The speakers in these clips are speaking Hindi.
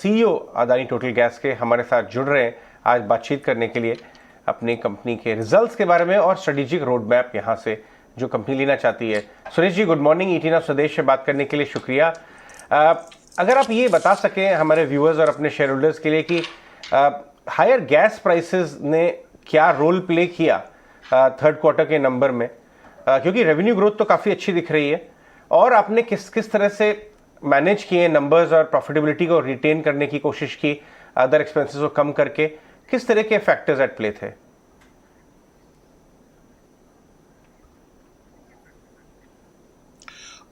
सीईओ अदानी टोटल गैस के हमारे साथ जुड़ रहे हैं आज बातचीत करने के लिए अपनी कंपनी के रिजल्ट्स के बारे में और स्ट्रेटेजिक रोड मैप यहाँ से जो कंपनी लेना चाहती है। Suresh ji, good morning. ईटीन of स्वदेश से बात करने के लिए शुक्रिया। अगर आप ये बता सकें हमारे व्यूअर्स और अपने शेयर होल्डर्स के लिए कि हायर गैस प्राइसेस ने क्या रोल प्ले किया थर्ड क्वार्टर के नंबर में, क्योंकि रेवेन्यू ग्रोथ तो काफ़ी अच्छी दिख रही है और आपने किस तरह से मैनेज किए नंबर्स और प्रॉफिटेबिलिटी को रिटेन करने की कोशिश की, अदर एक्सपेंसेस को कम करके, किस तरह के फैक्टर्स एट प्ले थे?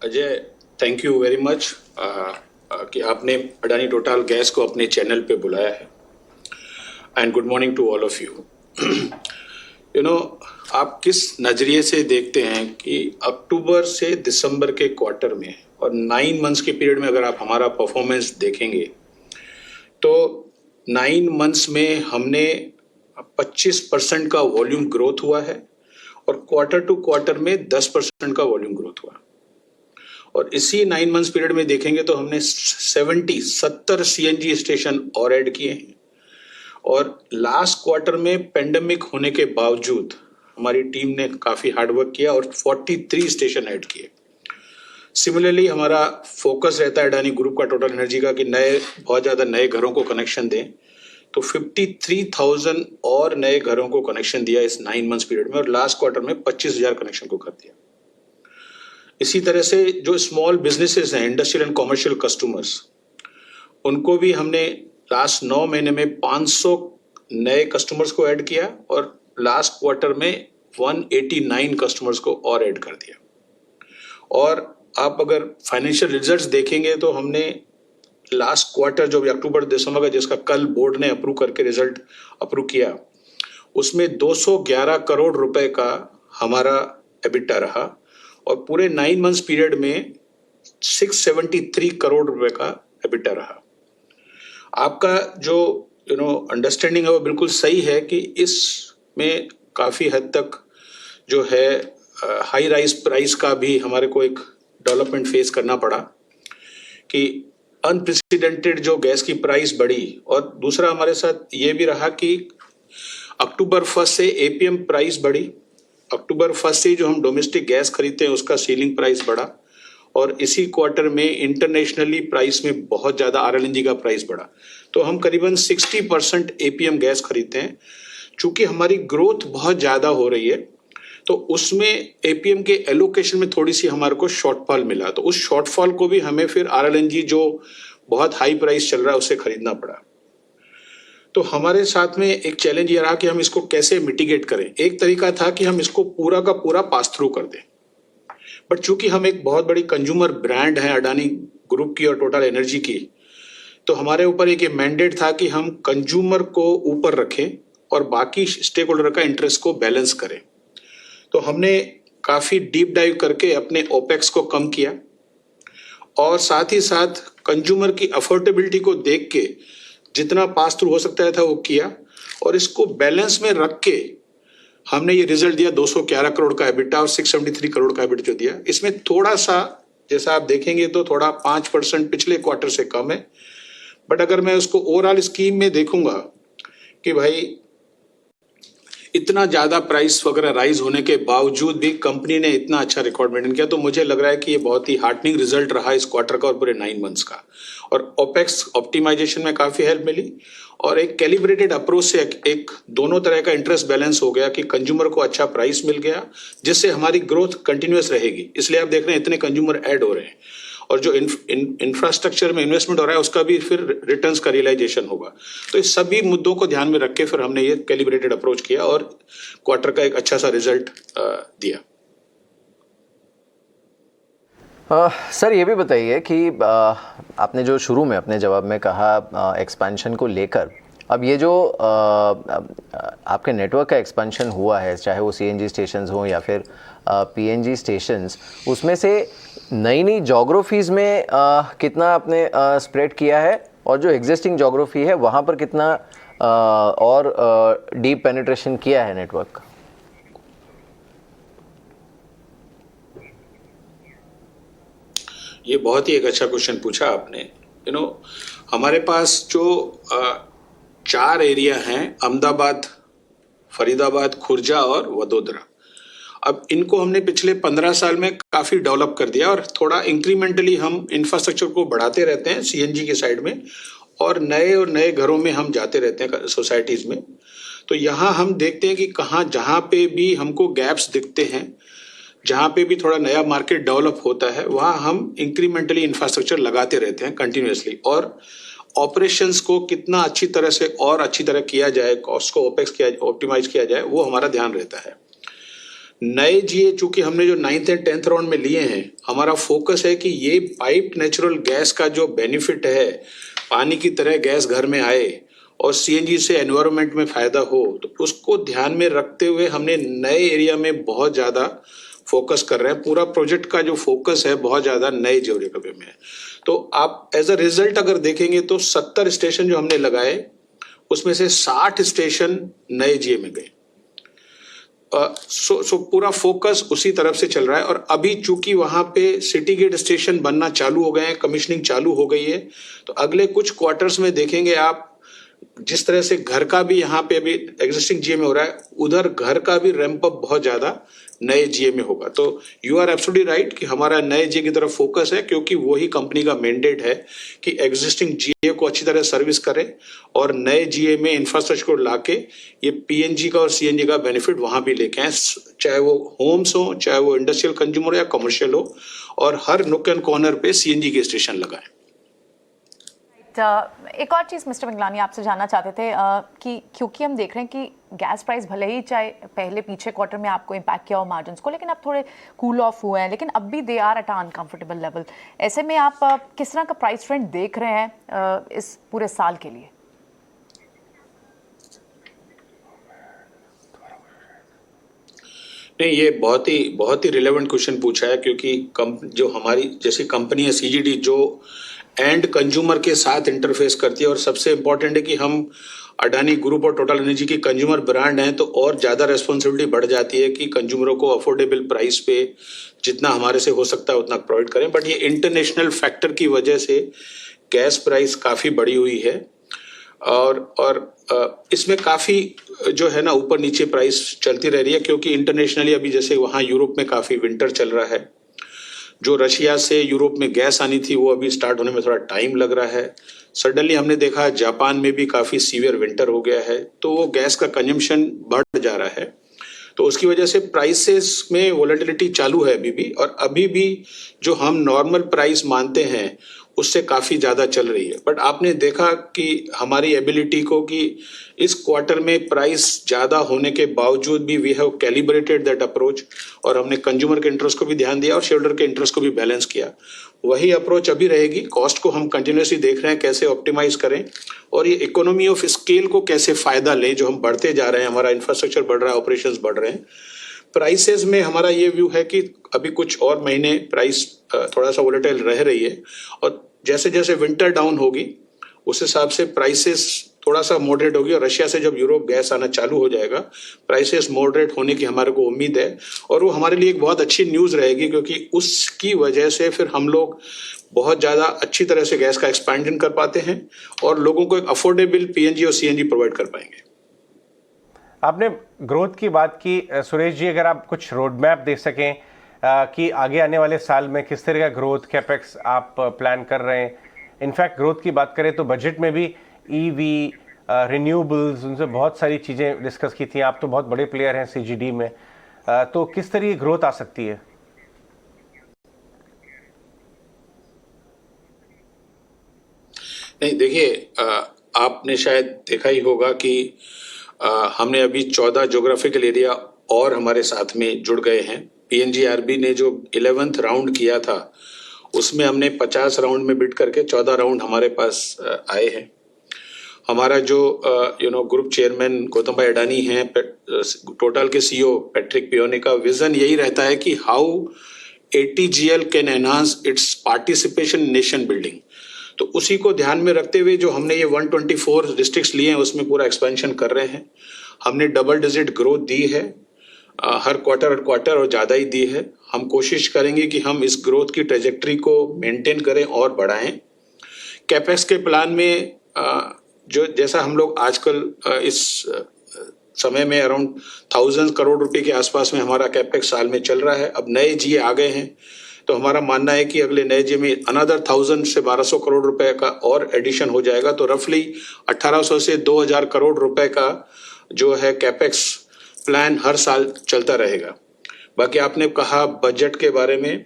Ajay, thank you very much कि आपने अडानी टोटल गैस को अपने चैनल पे बुलाया है। And good morning to all of you. आप किस नज़रिए से देखते हैं कि अक्टूबर से दिसंबर के क्वार्टर में और 9 मंथ्स के पीरियड में अगर आप हमारा परफॉर्मेंस देखेंगे तो 9 मंथ्स में हमने 25% का वॉल्यूम ग्रोथ हुआ है और क्वार्टर टू क्वार्टर में 10% का वॉल्यूम ग्रोथ हुआ। और इसी 9 मंथ्स पीरियड में देखेंगे तो हमने 70 सीएनजी स्टेशन और ऐड किए हैं। और लास्ट क्वार्टर में पेंडेमिक होने के बावजूद हमारी टीम ने काफी हार्डवर्क किया और 43 स्टेशन ऐड किए। सिमिलरली हमारा फोकस रहता है अडानी ग्रुप का टोटल एनर्जी का कि बहुत ज्यादा नए घरों को कनेक्शन दें, तो 53,000 और नए घरों को कनेक्शन दिया इस 9 मंथ्स पीरियड में और लास्ट क्वार्टर में 25,000 कनेक्शन को कर दिया। इसी तरह से जो स्मॉल बिजनेसेस हैं, इंडस्ट्रियल एंड कॉमर्शियल कस्टमर्स, उनको भी हमने लास्ट 9 महीने में 500 नए कस्टमर्स को ऐड किया और लास्ट क्वार्टर में 189 कस्टमर्स को और ऐड कर दिया। और आप अगर फाइनेंशियल रिजल्ट्स देखेंगे तो हमने लास्ट क्वार्टर जो भी अक्टूबर दिसंबर का, जिसका कल बोर्ड ने अप्रूव करके रिजल्ट अप्रूव किया, उसमें 211 करोड़ रुपए का हमारा एबिटा रहा और पूरे 9 मंथ्स पीरियड में 673 करोड़ रुपए का एबिटा रहा। आपका जो अंडरस्टैंडिंग है वो बिल्कुल सही है कि इसमें काफी हद तक जो है हाई राइज प्राइस का भी हमारे को एक डेवलपमेंट फेस करना पड़ा कि अनप्रेसिडेंटेड जो गैस की प्राइस बढ़ी। और दूसरा हमारे साथ ये भी रहा कि अक्टूबर 1 से एपीएम प्राइस बढ़ी। अक्टूबर 1 से जो हम डोमेस्टिक गैस खरीदते हैं उसका सीलिंग प्राइस बढ़ा और इसी क्वार्टर में इंटरनेशनली प्राइस में बहुत ज्यादा आरएलएनजी का प्राइस बढ़ा। तो हम करीबन 60% एपीएम गैस खरीदते हैं। चूंकि हमारी ग्रोथ बहुत ज्यादा हो रही है तो उसमें एपीएम के एलोकेशन में थोड़ी सी हमारे को शॉर्टफॉल मिला, तो उस शॉर्टफॉल को भी हमें फिर आरएलएनजी जो बहुत हाई प्राइस चल रहा है उसे खरीदना पड़ा। तो हमारे साथ में एक चैलेंज ये रहा कि हम इसको कैसे मिटिगेट करें। एक तरीका था कि हम इसको पूरा का पूरा पास थ्रू कर दें, बट चूंकि हम एक बहुत बड़ी कंज्यूमर ब्रांड है अडानी ग्रुप की और टोटल एनर्जी की, तो हमारे ऊपर एक मैंडेट था कि हम कंज्यूमर को ऊपर रखें और बाकी स्टेक होल्डर का इंटरेस्ट को बैलेंस करें। तो हमने काफी डीप डाइव करके अपने ओपेक्स को कम किया और साथ ही साथ कंज्यूमर की अफोर्डेबिलिटी को देख के जितना पास थ्रू हो सकता था वो किया और इसको बैलेंस में रख के हमने ये रिजल्ट दिया 211 करोड़ का एबिटा और 673 करोड़ का एबिट जो दिया। इसमें थोड़ा सा जैसा आप देखेंगे तो थोड़ा 5% पिछले क्वार्टर से कम है, बट अगर मैं उसको ओवरऑल स्कीम में देखूंगा कि भाई इतना ज्यादा प्राइस वगैरह राइज होने के बावजूद भी कंपनी ने इतना अच्छा रिकॉर्ड मेंटेन किया, तो मुझे लग रहा है कि ये बहुत ही हार्टनिंग रिजल्ट रहा इस क्वार्टर का और पूरे 9 मंथ्स का। और ओपेक्स ऑप्टिमाइजेशन में काफी हेल्प मिली और एक कैलिब्रेटेड अप्रोच से एक दोनों तरह का इंटरेस्ट बैलेंस हो गया कि कंज्यूमर को अच्छा प्राइस मिल गया जिससे हमारी ग्रोथ कंटिन्यूअस रहेगी। इसलिए आप देख रहे हैं इतने कंज्यूमर ऐड हो रहे हैं और जो इंफ्रास्ट्रक्चर में इन्वेस्टमेंट हो रहा है उसका भी फिर रिटर्न्स का रियलाइजेशन होगा। तो इस सभी मुद्दों को ध्यान में रख के फिर हमने ये कैलिब्रेटेड अप्रोच किया और क्वार्टर का एक अच्छा सा रिजल्ट दिया। सर ये भी बताइए कि आपने जो शुरू में अपने जवाब में कहा एक्सपेंशन को लेकर, अब ये जो आपके नेटवर्क का एक्सपेंशन हुआ है, चाहे वो सीएनजी स्टेशंस हों या फिर पीएनजी स्टेशंस, उसमें से नई नई जोग्राफीज़ में कितना आपने स्प्रेड किया है और जो एग्जिस्टिंग जोग्राफी है वहाँ पर कितना और डीप पेनिट्रेशन किया है नेटवर्क का? ये बहुत ही एक अच्छा क्वेश्चन पूछा आपने। हमारे पास जो 4 एरिया हैं, अहमदाबाद, फरीदाबाद, खुर्जा और वडोदरा। अब इनको हमने पिछले 15 साल में काफी डेवलप कर दिया और थोड़ा इंक्रीमेंटली हम इंफ्रास्ट्रक्चर को बढ़ाते रहते हैं सीएनजी के साइड में, और नए घरों में हम जाते रहते हैं सोसाइटीज में। तो यहाँ हम देखते हैं कि जहाँ पे भी हमको गैप्स दिखते हैं, जहाँ पे भी थोड़ा नया मार्केट डेवलप होता है, वहाँ हम इंक्रीमेंटली इंफ्रास्ट्रक्चर लगाते रहते हैं कंटिन्यूअसली, और ऑपरेशंस को कितना अच्छी तरह किया जाए, कॉस्ट को ऑप्टिमाइज किया जाए, वो हमारा ध्यान रहता है। नए जीए चूंकि हमने जो 9th एंड 10th राउंड में लिए हैं, हमारा फोकस है कि ये पाइप नेचुरल गैस का जो बेनिफिट है, पानी की तरह गैस घर में आए और सीएनजी से एनवायरनमेंट में फायदा हो, तो उसको ध्यान में रखते हुए हमने नए एरिया में बहुत ज्यादा फोकस कर रहे हैं। पूरा प्रोजेक्ट का जो फोकस है बहुत ज्यादा नए जियोग्राफी में है। तो आप एज अ रिजल्ट अगर देखेंगे तो 70 स्टेशन जो हमने लगाए, उसमें से 60 स्टेशन नए जीए में गए। पूरा फोकस उसी तरफ से चल रहा है। और अभी चूंकि वहां पे सिटी गेट स्टेशन बनना चालू हो गए हैं, कमिश्निंग चालू हो गई है, तो अगले कुछ क्वार्टर्स में देखेंगे आप, जिस तरह से घर का भी यहाँ पे अभी एग्जिस्टिंग जीए में हो रहा है, उधर घर का भी रैंप अप बहुत ज्यादा नए जीए में होगा। तो यू आर एब्सोल्युटली राइट कि हमारा नए जीए की तरफ फोकस है, क्योंकि वही कंपनी का मैंडेट है कि एग्जिस्टिंग जीए को अच्छी तरह सर्विस करे और नए जीए में इंफ्रास्ट्रक्चर को लाके ये पीएनजी का और सीएनजी का बेनिफिट वहां भी लेके आए, चाहे वो होम्स हो, चाहे वो इंडस्ट्रियल कंज्यूमर या कमर्शियल हो, और हर नुक एंड कॉर्नर पे सीएनजी के स्टेशन लगाएं। एक और चीज़ मिस्टर मिगलानी आपसे जानना चाहते थे कि क्योंकि हम देख रहे हैं कि गैस प्राइस भले ही चाहे पहले पीछे क्वार्टर में आपको इम्पैक्ट किया हो मार्जिन्स को, लेकिन अब थोड़े कूल ऑफ हुए हैं, लेकिन अब भी they are at uncomfortable level. ऐसे में आप किस तरह का प्राइस ट्रेंड देख रहे हैं इस पूरे साल के लिए? नहीं, ये बहुत ही रिलेवेंट क्वेश्चन पूछा है, क्योंकि जो हमारी जैसी कंपनी है सीजीडी, जो एंड कंज्यूमर के साथ इंटरफेस करती है, और सबसे इम्पोर्टेंट है कि हम अडानी ग्रुप और टोटल एनर्जी की कंज्यूमर ब्रांड हैं, तो और ज़्यादा रेस्पॉन्सिबिलिटी बढ़ जाती है कि कंज्यूमरों को अफोर्डेबल प्राइस पे जितना हमारे से हो सकता है उतना प्रोवाइड करें। बट ये इंटरनेशनल फैक्टर की वजह से गैस प्राइस काफ़ी बढ़ी हुई है, और इसमें काफ़ी जो है ना ऊपर नीचे प्राइस चलती रह रही है, क्योंकि इंटरनेशनली अभी जैसे वहाँ यूरोप में काफ़ी विंटर चल रहा है, जो रशिया से यूरोप में गैस आनी थी वो अभी स्टार्ट होने में थोड़ा टाइम लग रहा है। सडनली हमने देखा जापान में भी काफ़ी सीवियर विंटर हो गया है, तो वो गैस का कंजम्पशन बढ़ जा रहा है, तो उसकी वजह से प्राइसेस में वोलेटिलिटी चालू है अभी भी, और अभी भी जो हम नॉर्मल प्राइस मानते हैं उससे काफ़ी ज़्यादा चल रही है। बट आपने देखा कि हमारी एबिलिटी को कि इस क्वार्टर में प्राइस ज़्यादा होने के बावजूद भी we have calibrated that approach, और हमने कंज्यूमर के इंटरेस्ट को भी ध्यान दिया और शेयरहोल्डर के इंटरेस्ट को भी बैलेंस किया। वही अप्रोच अभी रहेगी। कॉस्ट को हम कंटिन्यूसली देख रहे हैं कैसे ऑप्टिमाइज करें, और ये इकोनॉमी ऑफ स्केल को कैसे फ़ायदा लें, जो हम बढ़ते जा रहे हैं, हमारा इंफ्रास्ट्रक्चर बढ़ रहा है, ऑपरेशंस बढ़ रहे हैं। प्राइसेस में हमारा ये व्यू है कि अभी कुछ और महीने प्राइस थोड़ा सा वोलेटाइल रह रही है, और जैसे जैसे विंटर डाउन होगी उस हिसाब से प्राइसेस थोड़ा सा मॉडरेट होगी, और रशिया से जब यूरोप गैस आना चालू हो जाएगा, प्राइसेस मॉडरेट होने की हमारे को उम्मीद है, और वो हमारे लिए एक बहुत अच्छी न्यूज़ रहेगी, क्योंकि उसकी वजह से फिर हम लोग बहुत ज़्यादा अच्छी तरह से गैस का एक्सपेंशन कर पाते हैं और लोगों को एक अफोर्डेबल पीएनजी और सीएनजी प्रोवाइड कर पाएंगे। आपने ग्रोथ की बात की, सुरेश जी, अगर आप कुछ रोड मैप दे सकें कि आगे आने वाले साल में किस तरह का ग्रोथ कैपेक्स आप प्लान कर रहे हैं। इनफैक्ट ग्रोथ की बात करें तो बजट में भी ईवी, रिन्यूएबल्स, उनसे बहुत सारी चीज़ें डिस्कस की थी। आप तो बहुत बड़े प्लेयर हैं सीजीडी में, तो किस तरह की ग्रोथ आ सकती है? नहीं, देखिए, आपने शायद देखा ही होगा कि हमने अभी 14 ज्योग्राफिकल एरिया और हमारे साथ में जुड़ गए हैं। पीएनजीआरबी ने जो 11th राउंड किया था उसमें हमने 50 राउंड में बिड करके 14 राउंड हमारे पास आए हैं। हमारा जो ग्रुप चेयरमैन गौतम भाई अडानी हैं, टोटल के सीईओ पैट्रिक पियोने का विजन यही रहता है कि how ATGL can enhance it's participation nation building. तो उसी को ध्यान में रखते हुए जो हमने ये 124 डिस्ट्रिक्ट्स लिए हैं उसमें पूरा एक्सपेंशन कर रहे हैं। हमने डबल डिजिट ग्रोथ दी है हर क्वार्टर और ज़्यादा ही दी है। हम कोशिश करेंगे कि हम इस ग्रोथ की ट्रेजेक्ट्री को मेंटेन करें और बढ़ाएं, कैपेक्स के प्लान में जो जैसा हम लोग आजकल इस समय में अराउंड 1000 करोड़ रुपए के आसपास में हमारा कैपेक्स साल में चल रहा है। अब नए जीए आ गए हैं, तो हमारा मानना है कि अगले नए जीए में अनदर 1000 से 1200 करोड़ रुपए का और एडिशन हो जाएगा, तो रफली 1800 से 2000 करोड़ रुपए का जो है कैपेक्स प्लान हर साल चलता रहेगा। बाकी आपने कहा बजट के बारे में,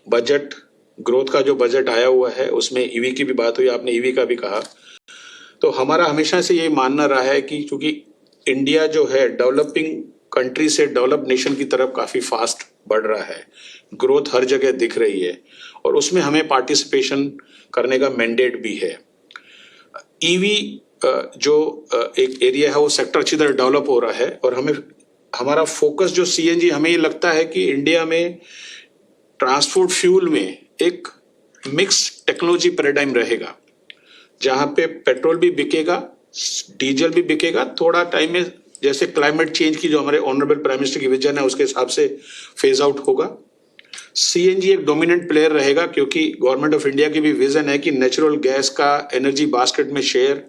बजट ग्रोथ का जो बजट आया हुआ है उसमें ईवी की भी बात हुई, आपने ईवी का भी कहा। तो हमारा हमेशा से ये मानना रहा है कि क्योंकि इंडिया जो है डेवलपिंग कंट्री से डेवलप नेशन की तरफ काफी फास्ट बढ़ रहा है, ग्रोथ हर जगह दिख रही है और उसमें हमें पार्टिसिपेशन करने का मैंडेट भी है। ईवी जो एक एरिया है वो सेक्टर अच्छी तरह डेवलप हो रहा है और हमें हमारा फोकस जो सीएनजी, हमें ये लगता है कि इंडिया में ट्रांसपोर्ट फ्यूल में एक मिक्स टेक्नोलॉजी पैराडाइम रहेगा, जहां पे पेट्रोल भी बिकेगा, डीजल भी बिकेगा। थोड़ा टाइम में जैसे क्लाइमेट चेंज की जो हमारे ऑनरेबल प्राइम मिनिस्टर की विजन है उसके हिसाब से फेज आउट होगा। सीएनजी एक डोमिनेंट प्लेयर रहेगा क्योंकि गवर्नमेंट ऑफ इंडिया की भी विजन है कि नेचुरल गैस का एनर्जी बास्केट में शेयर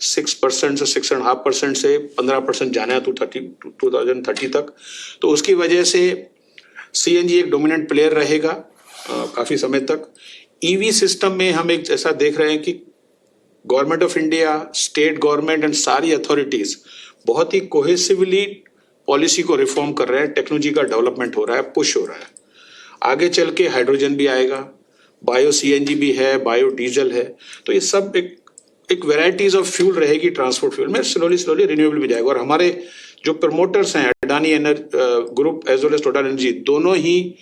6% से 6.5% से 15% जाना है 2030 तक। तो उसकी वजह से सीएनजी एक डोमिनेंट प्लेयर रहेगा काफी समय तक। ईवी सिस्टम में हम एक ऐसा देख रहे हैं कि government of India, state government and सारी अथॉरिटीज बहुत ही कोहेसिवली पॉलिसी को रिफॉर्म कर रहे हैं। टेक्नोलॉजी का डेवलपमेंट हो रहा है, पुश हो रहा है। आगे चल के हाइड्रोजन भी आएगा, बायो सीएनजी भी है, बायो डीजल है। तो ये सब एक वेराइटीज ऑफ फ्यूल रहेगी ट्रांसपोर्ट फ्यूल में, स्लोली रिन्यूएबल भी जाएगा। और हमारे जो प्रमोटर्स हैं Adani group as well as Total energy, दोनों ही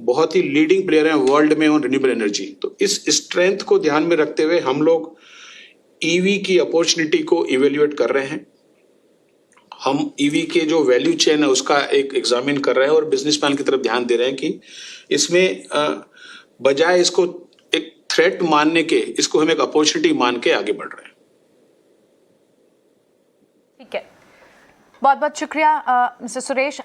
बहुत ही लीडिंग प्लेयर हैं वर्ल्ड में ऑन रिन्यूएबल एनर्जी। तो इस स्ट्रेंथ को ध्यान में रखते हुए हम लोग ईवी की अपॉर्चुनिटी को इवेल्युएट कर रहे हैं। हम ईवी के जो वैल्यू चेन है उसका एक एग्जामिन कर रहे हैं और बिजनेस प्लान की तरफ ध्यान दे रहे हैं कि इसमें बजाय इसको एक थ्रेट मानने के, इसको हम एक अपॉर्चुनिटी मान के आगे बढ़ रहे हैं। ठीक है, बहुत बहुत शुक्रिया मिस्टर सुरेश।